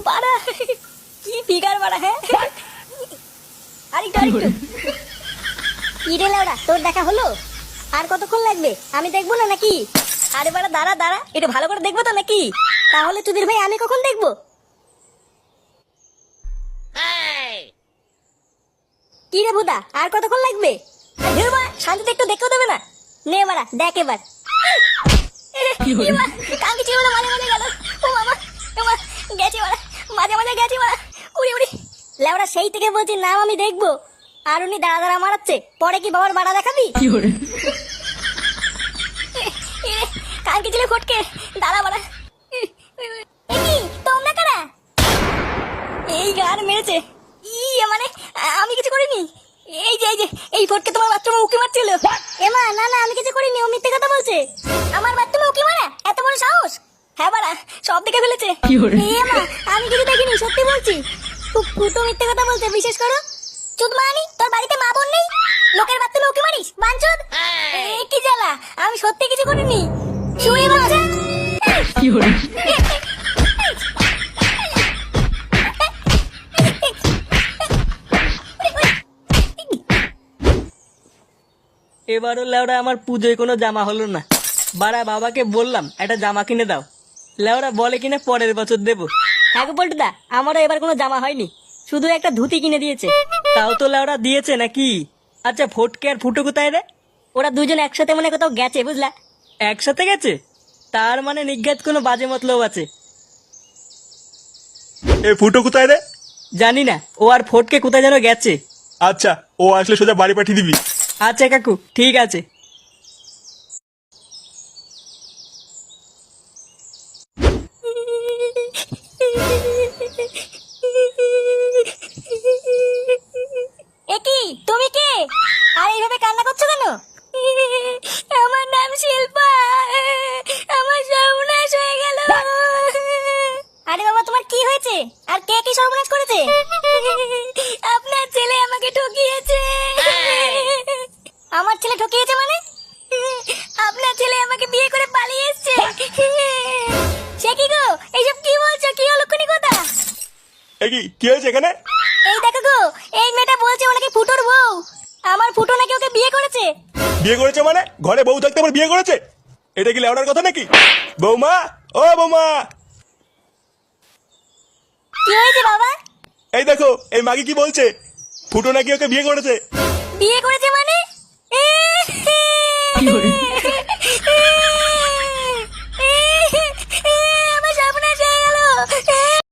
বাড়া, কি ফিগার বাড়া। হ্যাঁ আরেকটু আরেকটু। কি রে লাউড়া, তোর দেখা হলো? আর কতক্ষণ লাগবে? আমি দেখবো না নাকি? আরে বাড়া দাঁড়া দাঁড়া, এটা ভালো করে দেখবো তো নাকি? তাহলে চুদির ভাই আমি কখন দেখবো? কি রে বুদা, আর কতক্ষণ লাগবে? শান্তিতে একটু দেখতেও দেবে না? নে মারা দেখ এবার। কালকে ছিল না, মাঝে মাঝে গেল। ও মামা, গেছি মারা, মাঝে মাঝে গেছি মারা। উড়ি উড়ি লেওড়া, সেই থেকে বলছি নাম আমি দেখবো, আর উনি দাঁড়া দাঁড়া মারাচ্ছে। পরে কি বাবার বাড়া দেখাবি? কালকে ছিল ফটকে, দাঁড়া মারা। তোমরা কারা? এই গান মেরেছে। মানে আমি কিছু করিনি। এই যে এই ফটকে তোমার বাথরুমে উকি মারছিল। এমা না না, আমি কিছু করিনি, ও মিথ্যে কথা বলছে। আমার বাথরুমে উকি মারা? এত বড় সাহস! হ্যাঁ বাড়া, সব দেখে ফেলেছে। এমা আমি কিছু দেখিনি, সত্যি বলছি। ফুটো মিথ্যে কথা বলছে, বিশেষ করো। চুদ মানি, তোর বাড়িতে মা বোন নেই? লোকের বাথরুমে উকি মারিস বাঞ্চোদ? কি জ্বালা, আমি সত্যি কিছু করিনি। শুয়ে বাচ্চা। এবারও লেওরা আমার পুজোয় কোনো জামা হলো না। বাড়া বাবাকে বললাম একটা জামা কিনে দাও, লেওরা বলে কিনা পরের বছর দেবো। হ্যাঁ গো পল্টুদা, আমারও এবার কোনো জামা হয়নি, শুধু একটা ধুতি কিনে দিয়েছে। তাও তো লেওরা দিয়েছে নাকি? আচ্ছা ফটকে আর ফুটো কোথায় রে? ওরা দুজন একসাথে মনে কোথাও গেছে, বুঝলা? একসাথে গেছে? তার মানে নিজ্ঞাত কোনো বাজে মতলব আছে। এ ফুটো কোথায় রে? জানি না, ও আর ফটকে কোথায় যেন গেছে। আচ্ছা, ও আসলে সোজা বাড়ি পাঠিয়ে দিবি। আচ্ছা কাকু, ঠিক আছে। একি তুমি কে? আর এইভাবে কান্না করছো কেন? আমার নাম শিল্পা, আমার সর্বনাশ হয়ে গেল। আরে বাবা, তোমার কি হয়েছে? আর কে কি সর্বনাশ করেছে? আপনার ছেলে আমাকে ঠকিয়েছে। আমার ছেলে ঠকিয়েছে মানে? আপনার ছেলে আমাকে বিয়ে করে পালিয়ে এসেছে। সে কি গো, এইসব কি বলছো? কি অলক্ষণী কথা? এ কি হয়েছে এখানে? এই দেখো গো, এই মেয়েটা বলছে ও নাকি ফুটোর বউ। আমার ফুটো নাকি ওকে বিয়ে করেছে। বিয়ে করেছে মানে? ঘরে বউ থাকতে আবার বিয়ে করেছে? এটা কি লেওড়ার কথা নাকি? বৌমা, ও বৌমা! কি হয়েছে বাবা? এই দেখো, এই মাগি কি বলছে, ফুটো নাকি ওকে বিয়ে করেছে। বিয়ে করেছে মানে?